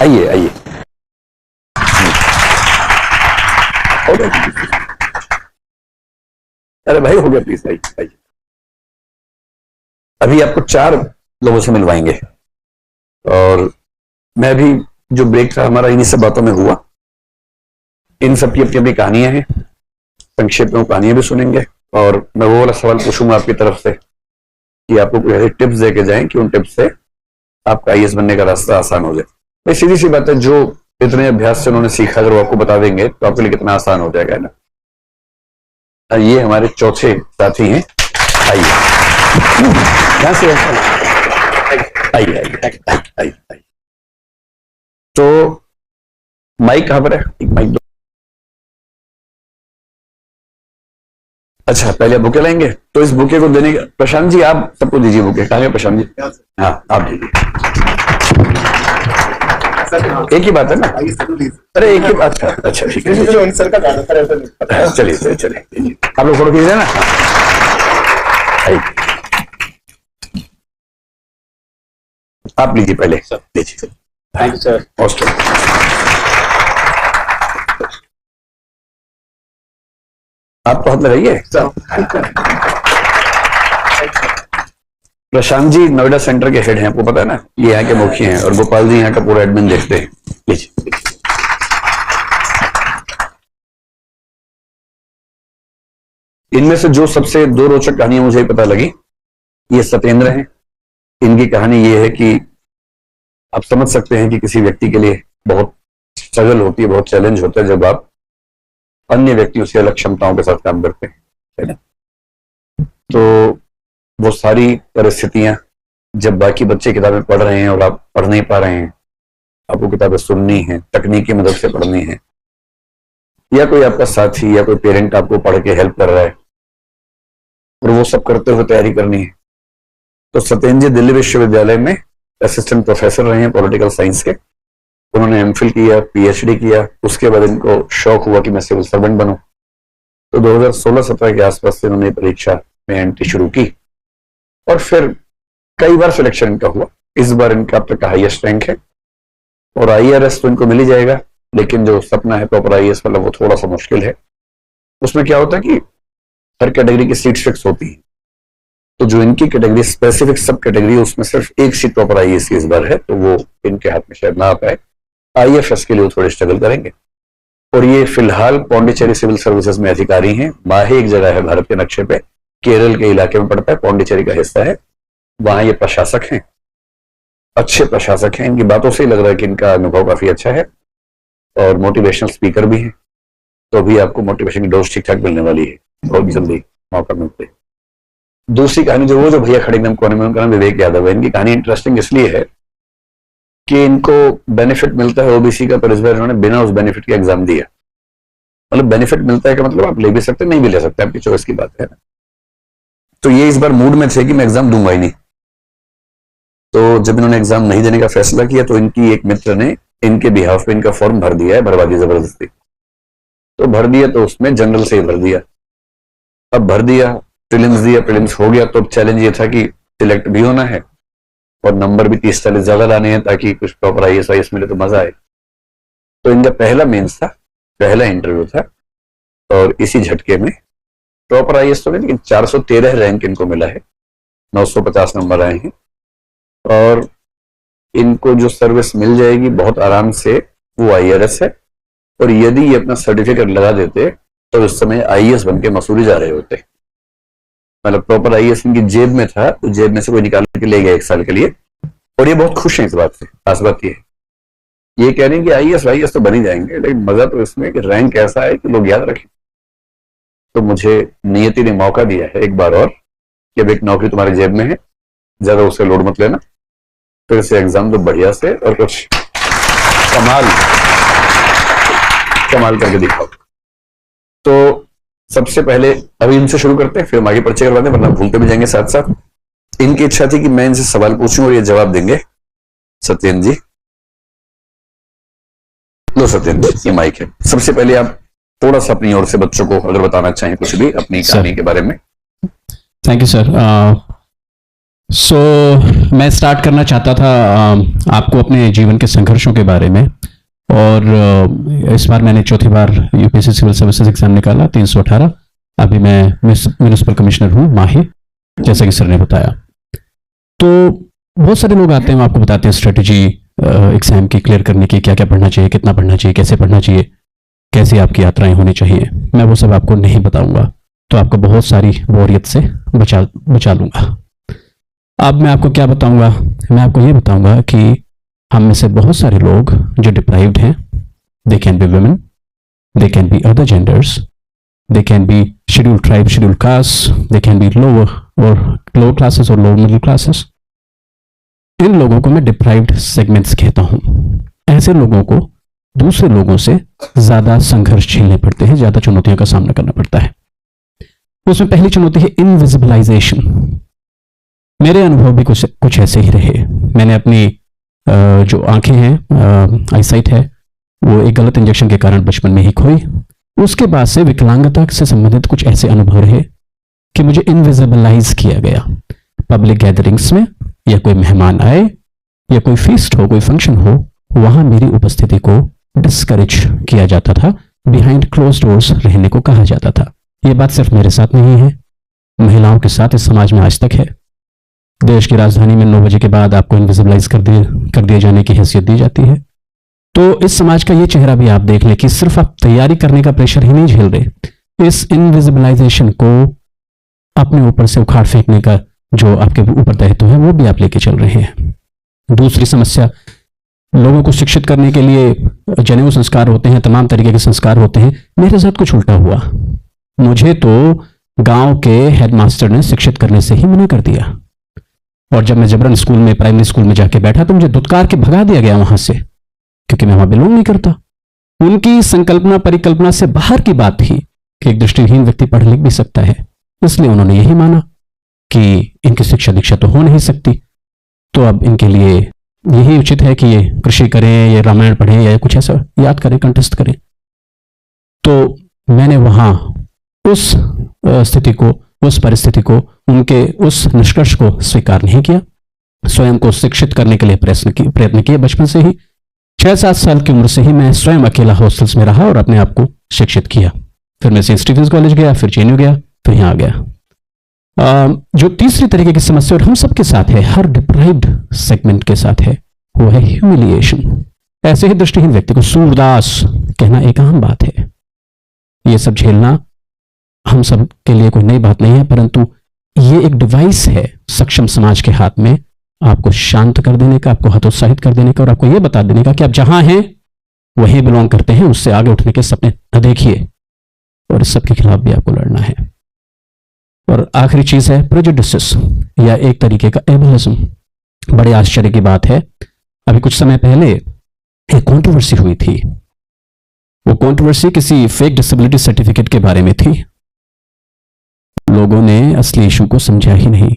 आइए आइए। अरे भाई हो गया, प्लीज आइए आइए। अभी आपको 4 लोगों से मिलवाएंगे और मैं भी, जो ब्रेक था हमारा इन्हीं सब बातों में हुआ, इन सब की अपनी अपनी कहानियां हैं, संक्षेप में कहानियां भी सुनेंगे और मैं वो वाला सवाल पूछूंगा आपकी तरफ से कि आपको कोई ऐसे टिप्स दे के जाएं कि उन टिप्स से आपका आईएएस बनने का रास्ता आसान हो जाए। भाई सीधी सी बात है, जो इतने अभ्यास से उन्होंने सीखा अगर वो आपको बता देंगे तो आपके लिए कितना आसान हो जाएगा ना। ये हमारे चौथे साथी हैं, आइए यहां से आइए आइए आइए। तो माइक कहां पर है? एक माइक दो। अच्छा पहले बुके लाएंगे, तो इस बुके को देने का प्रशांत जी आप सबको दीजिए बुके। कहां है प्रशांत जी? हाँ आप दीजिए। एक ही बात है ना? अरे एक ही बात है। अच्छा ठीक है, चलिए चलिए आप लोग फोटो खींच ना। आप लीजिए पहले, लीजिए। Thank you sir. आप तो हाथ लगाइए। प्रशांत जी नोएडा सेंटर के हेड हैं, आपको पता है ना, ये यहाँ के मुखिया हैं और गोपाल जी यहाँ का पूरा एडमिन देखते हैं। लीजिए। इनमें से जो सबसे 2 रोचक कहानियां मुझे पता लगी, ये सत्येंद्र हैं। इनकी कहानी ये है कि आप समझ सकते हैं कि किसी व्यक्ति के लिए बहुत स्ट्रगल होती है, बहुत चैलेंज होता है जब आप अन्य व्यक्तियों से अलग क्षमताओं के साथ काम करते हैं, है ना। तो वो सारी परिस्थितियां जब बाकी बच्चे किताबें पढ़ रहे हैं और आप पढ़ नहीं पा रहे हैं, आपको किताबें सुननी है, तकनीकी मदद से पढ़नी है, या कोई आपका साथी या कोई पेरेंट आपको पढ़ के हेल्प कर रहा है और वो सब करते हुए तैयारी करनी है। तो सत्येंद्र जी दिल्ली विश्वविद्यालय में असिस्टेंट प्रोफेसर रहे हैं पॉलिटिकल साइंस के। उन्होंने एमफिल किया, पीएचडी किया, उसके बाद इनको शौक हुआ कि मैं सिविल सर्वेंट बनूं। तो 2016-17 के आसपास से उन्होंने परीक्षा में एंट्री शुरू की और फिर कई बार सिलेक्शन इनका हुआ। इस बार इनका अब तक का हाईएस्ट रैंक है और आईआरएस तो इनको मिल ही जाएगा, लेकिन जो सपना है प्रॉपर आईएएस वाला वो थोड़ा सा मुश्किल है। उसमें क्या होता है कि हर कैटेगरी की सीट फिक्स होती है, तो जो इनकी कैटेगरी स्पेसिफिक सब कैटेगरी उसमें सिर्फ एक सीट प्रॉपर आईएएस की इस बार है, तो वो इनके हाथ में शायद ना आ पाए। आईएफएस के लिए वो थोड़े स्ट्रगल करेंगे। और ये फिलहाल पौंडीचेरी सिविल सर्विसेज में अधिकारी हैं। माहे एक जगह है भारत के नक्शे पे, केरल के इलाके में पड़ता है, पौंडीचेरी का हिस्सा है, वहां ये प्रशासक हैं, अच्छे प्रशासक हैं। इनकी बातों से ही लग रहा है कि इनका अनुभव काफी अच्छा है और मोटिवेशनल स्पीकर भी हैं। तो अभी आपको मोटिवेशन की डोज ठीक ठाक मिलने वाली है, बहुत जल्दी मौका मिलते हैं। दूसरी कहानी जो भैया खड़े एकदम कोने में, उनका नाम विवेक यादव है। इनकी कहानी इंटरेस्टिंग इसलिए है कि इनको बेनिफिट मिलता है ओबीसी का, पर इस बार इन्होंने बिना उस बेनिफिट के एग्जाम दिया। मतलब बेनिफिट मिलता है कि मतलब आप ले भी सकते, नहीं भी ले सकते, आपकी चॉइस की बात है। तो ये इस बार मूड में थे कि मैं एग्जाम दूंगा ही नहीं। तो जब इन्होंने एग्जाम नहीं देने का फैसला किया तो इनकी एक मित्र ने इनके बिहाफ पे इनका फॉर्म भर दिया है, भरवा दी जबरदस्ती। तो भर दिया तो उसमें जनरल से ही भर दिया। अब भर दिया, प्रीलिम्स दिया, प्रीलिम्स हो गया, तो अब चैलेंज ये था कि सिलेक्ट भी होना है और नंबर भी 30-40 ज्यादा लाने हैं ताकि कुछ प्रॉपर आईएएस मिले तो मजा आए। तो इनका पहला मेंस था, पहला इंटरव्यू था और इसी झटके में प्रॉपर आईएएस तो नहीं लेकिन 413 रैंक इनको मिला है, 950 नंबर आए हैं और इनको जो सर्विस मिल जाएगी बहुत आराम से वो आईआरएस है। और यदि ये अपना सर्टिफिकेट लगा देते तो इस समय आईएएस बन के मसूरी जा रहे होते। मतलब प्रॉपर आईएएस इनकी जेब में था, तो जेब में से कोई निकाल के ले गया 1 साल के लिए और ये बहुत खुश हैं इस बात से। खास बात ये कह रहे हैं कि आईएएस तो बन ही जाएंगे, लेकिन मजा तो इसमें कि रैंक ऐसा है कि लोग याद रखें। तो मुझे नियति ने मौका दिया है एक बार और कि अब एक नौकरी तुम्हारे जेब में है, ज्यादा उससे लोड मत लेना, फिर से एग्जाम दो बढ़िया से और कुछ कमाल करके दिखाओ। तो सबसे पहले अभी इनसे शुरू करते हैं, फिर हम आगे परिचय करवाते हैं, वरना भूलते भी जाएंगे साथ साथ। इनकी इच्छा थी कि मैं इनसे सवाल पूछूं और ये जवाब देंगे। सत्येंद्र जी, लो सत्येंद्र जी, ये माइक है। सबसे पहले आप थोड़ा सा अपनी ओर से बच्चों को अगर बताना चाहें कुछ भी अपनी कहानी के बारे में। Thank you sir. सो मैं स्टार्ट करना चाहता था आपको अपने जीवन के संघर्षों के बारे में। और इस बार मैंने चौथी बार यूपीएससी सिविल सर्विसेज एग्जाम निकाला 318। अभी मैं म्यूनिसिपल कमिश्नर हूँ माही, जैसा कि सर ने बताया। तो बहुत सारे लोग आते हैं, आपको बताते हैं स्ट्रेटेजी एग्जाम की क्लियर करने की, क्या क्या पढ़ना चाहिए, कितना पढ़ना चाहिए, कैसे पढ़ना चाहिए, कैसी आपकी यात्राएं होनी चाहिए। मैं वो सब आपको नहीं बताऊंगा, तो आपको बहुत सारी बोरियत से बचा लूंगा। अब मैं आपको क्या बताऊंगा, मैं आपको ये बताऊंगा कि हम में से बहुत सारे लोग जो डिप्राइव्ड हैं, they can be women, they can be other genders, they can be schedule tribe, schedule caste, they can be lower classes और लोअर मिडिल क्लासेस। इन लोगों को मैं डिप्राइव्ड सेगमेंट्स कहता हूं। ऐसे लोगों को दूसरे लोगों से ज्यादा संघर्ष झेलने पड़ते हैं, ज्यादा चुनौतियों का सामना करना पड़ता है। उसमें पहली चुनौती है इनविजिबलाइजेशन। मेरे अनुभव भी कुछ ऐसे ही रहे। मैंने अपनी जो आंखें हैं, आईसाइट है, वो एक गलत इंजेक्शन के कारण बचपन में ही खोई। उसके बाद से विकलांगता से संबंधित कुछ ऐसे अनुभव रहे कि मुझे इनविजिबलाइज किया गया। पब्लिक गैदरिंग्स में या कोई मेहमान आए या कोई फीस्ट हो, कोई फंक्शन हो, वहां मेरी उपस्थिति को डिस्करेज किया जाता था, बिहाइंड क्लोज डोर्स रहने को कहा जाता था। यह बात सिर्फ मेरे साथ नहीं है, महिलाओं के साथ इस समाज में आज तक है। देश की राजधानी में 9 बजे के बाद आपको इनविजिबलाइज कर दिए जाने की हैसियत दी जाती है। तो इस समाज का ये चेहरा भी आप देख लें कि सिर्फ आप तैयारी करने का प्रेशर ही नहीं झेल रहे, इस इनविजिबलाइजेशन को अपने ऊपर से उखाड़ फेंकने का जो आपके ऊपर दायित्व है वो भी आप लेके चल रहे हैं। दूसरी समस्या, लोगों को शिक्षित करने के लिए जनेऊ संस्कार होते हैं, तमाम तरीके के संस्कार होते हैं। मेरे साथ कुछ उल्टा हुआ। मुझे तो गांव के हेडमास्टर ने शिक्षित करने से ही मना कर दिया, और जब मैं जबरन स्कूल में, प्राइमरी स्कूल में जाके बैठा तो मुझे धुतकार के भगा दिया गया वहां से, क्योंकि मैं वहां बिलोंग नहीं करता। उनकी संकल्पना परिकल्पना से बाहर की बात थी कि एक दृष्टिहीन व्यक्ति पढ़ लिख भी सकता है, इसलिए उन्होंने यही माना कि इनकी शिक्षा दीक्षा तो हो नहीं सकती, तो अब इनके लिए यही उचित है कि ये कृषि करें, ये रामायण पढ़ें या कुछ ऐसा याद करें, कंठस्थ करें। तो मैंने वहां उस स्थिति को, उस परिस्थिति को, उनके उस निष्कर्ष को स्वीकार नहीं किया। स्वयं को शिक्षित करने के लिए प्रयत्न किए। बचपन से ही 6-7 साल की उम्र से ही मैं स्वयं अकेला हॉस्टल्स में रहा और अपने आप को शिक्षित किया। फिर मैं सेंट स्टीफेंस कॉलेज गया, फिर जेएनयू गया, फिर यहां आ गया। जो तीसरी तरीके की समस्या और हम सबके साथ है, हर डिप्राइव्ड सेगमेंट के साथ है, वो है ह्यूमिलिएशन। ऐसे ही दृष्टिहीन व्यक्ति को सूरदास कहना एक आम बात है। ये सब झेलना हम सब के लिए कोई नई बात नहीं है, परंतु ये एक डिवाइस है सक्षम समाज के हाथ में, आपको शांत कर देने का, आपको हतोत्साहित कर देने का और आपको यह बता देने का कि आप जहां हैं वहीं बिलोंग करते हैं, उससे आगे उठने के सपने न देखिए, और इस सब के खिलाफ भी आपको लड़ना है। और आखिरी चीज है प्रेजुडिसेस, या एक तरीके का एबलिज्म। बड़े आश्चर्य की बात है, अभी कुछ समय पहले एक कंट्रोवर्सी हुई थी। वो कंट्रोवर्सी किसी फेक डिसेबिलिटी सर्टिफिकेट के बारे में थी। लोगों ने असली इशू को समझा ही नहीं।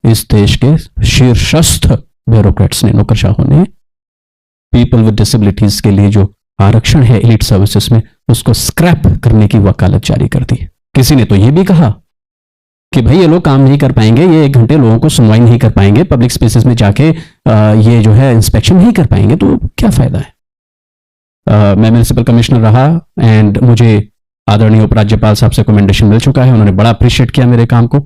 इस देश के शीर्षस्थ ब्यूरोक्रेट्स ने, नौकरशाहों ने, पीपल विद डिसेबिलिटीज के लिए जो आरक्षण है एलिट सर्विसेज में, उसको स्क्रैप करने की वकालत जारी कर दी। किसी ने तो यह भी कहा कि भाई ये लोग काम नहीं कर पाएंगे, ये 1 घंटे लोगों को सुनवाई नहीं कर पाएंगे, पब्लिक स्पेसेस में जाके ये जो है इंस्पेक्शन नहीं कर पाएंगे, तो क्या फायदा है। मैं म्युनिसिपल कमिश्नर रहा एंड मुझे आदरणीय उपराज्यपाल साहब से कमेंडेशन मिल चुका है। उन्होंने बड़ा अप्रिशिएट किया मेरे काम को।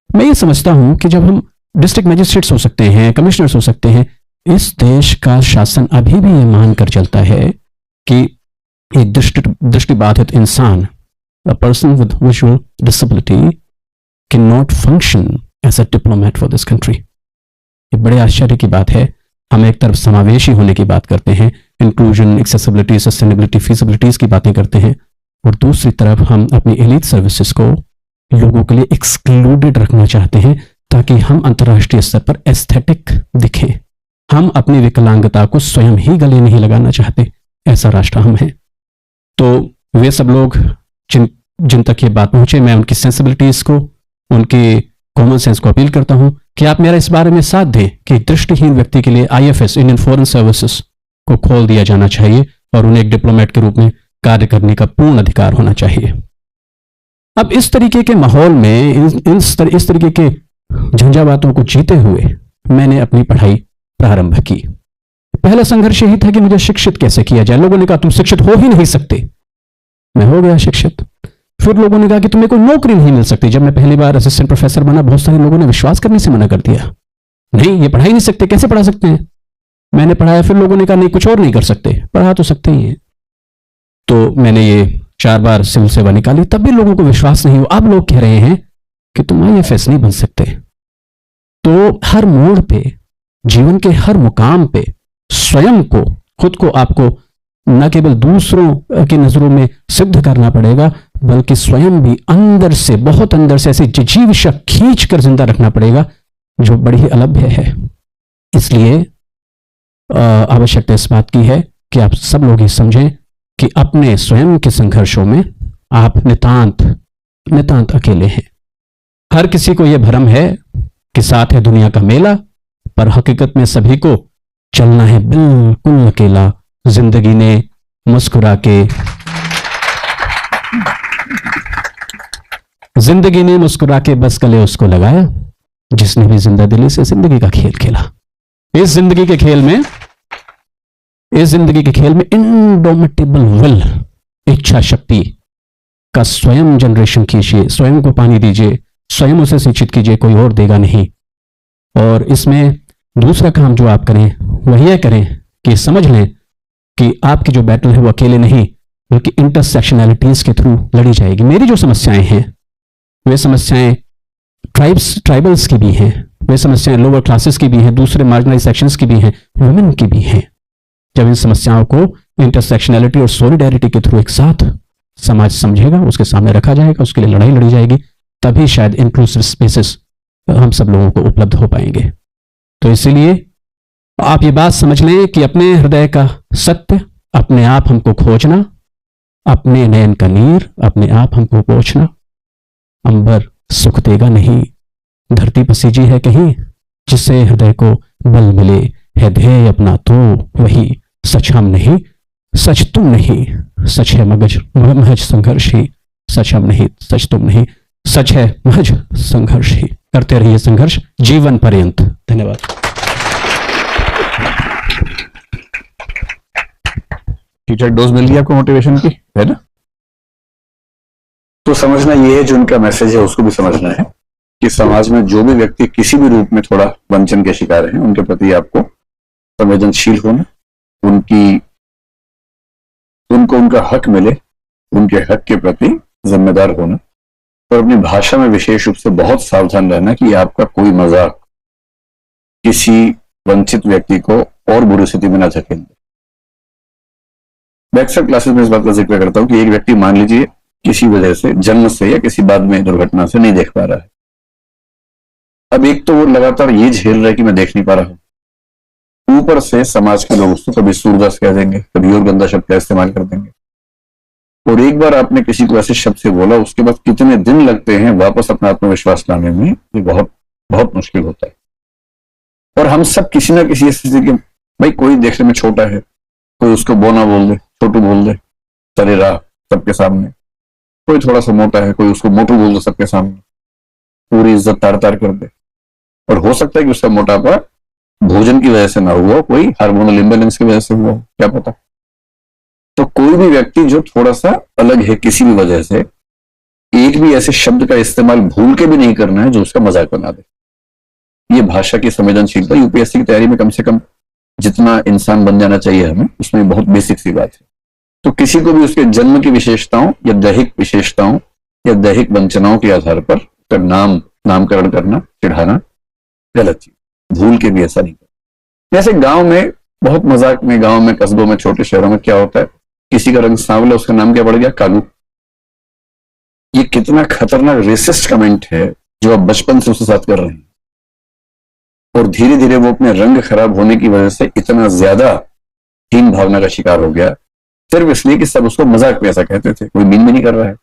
मैं ये समझता हूं कि जब हम डिस्ट्रिक्ट मजिस्ट्रेट्स हो सकते हैं, कमिश्नर्स हो सकते हैं, इस देश का शासन अभी भी ये मानकर चलता है कि एक दृष्टिबाधित इंसान, a person with visual disability, can not function as a diplomat for this country. ये बड़े आश्चर्य की बात है। हम एक तरफ समावेशी होने की बात करते हैं, इंक्लूजन, एक्सेसिबिलिटी, सस्टेनेबिलिटी, फीजिबिलिटीज की बातें करते हैं, और दूसरी तरफ हम अपनी एलीट सर्विसेज को लोगों के लिए एक्सक्लूडेड रखना चाहते हैं ताकि हम अंतर्राष्ट्रीय स्तर पर एस्थेटिक दिखें। हम अपनी विकलांगता को स्वयं ही गले नहीं लगाना चाहते, ऐसा राष्ट्र हम हैं। तो वे सब लोग जिन तक ये बात पहुंचे, मैं उनकी सेंसिबिलिटीज को, उनके कॉमन सेंस को अपील करता हूं कि आप मेरा इस बारे में साथ दें कि दृष्टिहीन व्यक्ति के लिए आईएफएस, इंडियन फॉरेन सर्विसेज को खोल दिया जाना चाहिए और उन्हें एक डिप्लोमेट के रूप में कार्य करने का पूर्ण अधिकार होना चाहिए। अब इस तरीके के माहौल में, इस तरीके के झंझावातों को जीते हुए मैंने अपनी पढ़ाई प्रारंभ की। पहला संघर्ष यही था कि मुझे शिक्षित कैसे किया जाए। लोगों ने कहा तुम शिक्षित हो ही नहीं सकते। मैं हो गया शिक्षित। फिर लोगों ने कहा कि तुम्हें कोई नौकरी नहीं मिल सकती। जब मैं पहली बार असिस्टेंट प्रोफेसर बना, बहुत सारे लोगों ने विश्वास करने से मना कर दिया। नहीं, ये पढ़ा ही नहीं सकते, कैसे पढ़ा सकते हैं। मैंने पढ़ाया, फिर लोगों ने कहा नहीं, कुछ और नहीं कर सकते, पढ़ा तो सकते ही हैं। तो मैंने ये 4 बार सिविल सेवा निकाली, तब भी लोगों को विश्वास नहीं हुआ। अब लोग कह रहे हैं कि तुम IAS नहीं बन सकते। तो हर मोड़ पे, जीवन के हर मुकाम पे स्वयं को, खुद को आपको न केवल दूसरों की नजरों में सिद्ध करना पड़ेगा, बल्कि स्वयं भी अंदर से, बहुत अंदर से ऐसी जिजीविषा खींच कर जिंदा रखना पड़ेगा जो बड़ी ही अलभ्य है। इसलिए आवश्यकता इस बात की है कि आप सब लोग ये समझें कि अपने स्वयं के संघर्षों में आप नितांत अकेले हैं। हर किसी को यह भ्रम है कि साथ है दुनिया का मेला, पर हकीकत में सभी को चलना है बिल्कुल अकेला। जिंदगी ने मुस्कुरा के बस गले उसको लगाया, जिसने भी जिंदा दिली से जिंदगी का खेल खेला। इस जिंदगी के खेल में इंडोमिटेबल विल, इच्छा शक्ति का स्वयं जनरेशन कीजिए, स्वयं को पानी दीजिए, स्वयं उसे सिंचित कीजिए, कोई और देगा नहीं। और इसमें दूसरा काम जो आप करें वह यह करें कि समझ लें कि आपकी जो बैटल है वो अकेले नहीं, बल्कि इंटरसेक्शनैलिटीज के थ्रू लड़ी जाएगी। मेरी जो समस्याएं हैं वे समस्याएं ट्राइबल्स की भी हैं, वे समस्याएं लोअर क्लासेस की भी हैं, दूसरे मार्जिनलाइज सेक्शंस की भी हैं, वुमेन की भी हैं। जब इन समस्याओं को इंटरसेक्शनैलिटी और सॉलिडेरिटी के थ्रू एक साथ समाज समझेगा, उसके सामने रखा जाएगा, उसके लिए लड़ाई लड़ी जाएगी, तभी शायद इंक्लूसिव स्पेसेस हम सब लोगों को उपलब्ध हो पाएंगे। तो इसीलिए आप ये बात समझ लें कि अपने हृदय का सत्य अपने आप हमको खोजना, अपने नयन का नीर अपने आप हमको पोंछना। अंबर सुख देगा नहीं, धरती पसीजी है कहीं, जिससे हृदय को बल मिले, है ध्येय अपना तो वही, सच हम नहीं, सच तुम नहीं, सच है महज संघर्ष ही, सच हम नहीं, सच तुम नहीं, सच है महज संघर्ष ही। करते रहिए संघर्ष जीवन पर्यंत। धन्यवाद। टीचर डोज मिल गई आपको मोटिवेशन की, है ना? तो समझना ये है, जो उनका मैसेज है उसको भी समझना है कि समाज में जो भी व्यक्ति किसी भी रूप में थोड़ा वंचन के शिकार हैं, उनके प्रति आपको संवेदनशील होना, उनको उनका हक मिले, उनके हक के प्रति जिम्मेदार होना, और अपनी भाषा में विशेष रूप से बहुत सावधान रहना कि आपका कोई मजाक किसी वंचित व्यक्ति को और बुरी स्थिति में ना धकेल दे। मैं अक्सर क्लासेस में इस बात का जिक्र करता हूं कि एक व्यक्ति मान लीजिए किसी वजह से, जन्म से या किसी बाद में दुर्घटना से नहीं देख पा रहा है। अब एक तो वो लगातार ये झेल रहा है कि मैं देख नहीं पा रहा हूं, ऊपर से समाज के लोग उसको कभी सूरदास कह देंगे, कभी और गंदा शब्द का इस्तेमाल कर देंगे। और एक बार आपने किसी को ऐसे शब्द से बोला, उसके बाद कितने दिन लगते हैं वापस अपना आत्मविश्वास लाने में, ये बहुत बहुत मुश्किल होता है। और हम सब किसी ना किसी स्थिति के, भाई कोई देखने में छोटा है, कोई उसको बोना बोल दे, छोटू बोल दे सरेरा सबके सामने, कोई थोड़ा सा मोटा है, कोई उसको मोटू बोल दे सबके सामने, पूरी इज्जत तार तार कर दे। और हो सकता है कि उसका मोटापा भोजन की वजह से ना हुआ, कोई हार्मोनल इम्बैलेंस की वजह से हुआ, क्या पता। तो कोई भी व्यक्ति जो थोड़ा सा अलग है किसी भी वजह से, एक भी ऐसे शब्द का इस्तेमाल भूल के भी नहीं करना है जो उसका मजाक बना दे। ये भाषा की संवेदनशीलता यूपीएससी की तैयारी में कम से कम जितना इंसान बन जाना चाहिए हमें, उसमें बहुत बेसिक सी बात है। तो किसी को भी उसके जन्म की विशेषताओं या दैहिक विशेषताओं या दैहिक वंचनाओं के आधार पर उसका नामकरण करना, चिढ़ाना गलत चीज। भूल के भी ऐसा नहीं करना। जैसे गांव में बहुत मजाक में, गांव में, कस्बों में, छोटे शहरों में क्या होता है, किसी का रंग सांवला, उसका नाम क्या पड़ गया, कालू। ये कितना खतरनाक रेसिस्ट कमेंट है जो आप बचपन से उसके साथ कर रहे हैं, और धीरे धीरे वो अपने रंग खराब होने की वजह से इतना ज्यादा हीन भावना का शिकार हो गया, सिर्फ इसलिए कि सब उसको मजाक में ऐसा कहते थे, कोई मीन भी नहीं कर रहा है।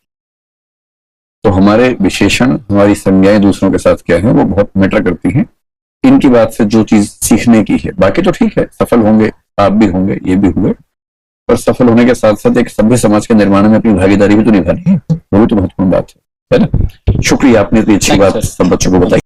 तो हमारे विशेषण, हमारी संज्ञाएं दूसरों के साथ क्या है, वो बहुत मैटर करती हैं। इनकी बात से जो चीज सीखने की है, बाकी तो ठीक है, सफल होंगे, आप भी होंगे, ये भी हुए, पर सफल होने के साथ साथ एक सभ्य समाज के निर्माण में अपनी भागीदारी भी तो निभानी है, वो भी तो महत्वपूर्ण बात है ना। शुक्रिया, आपने इतनी अच्छी बात सब बच्चों को बताई।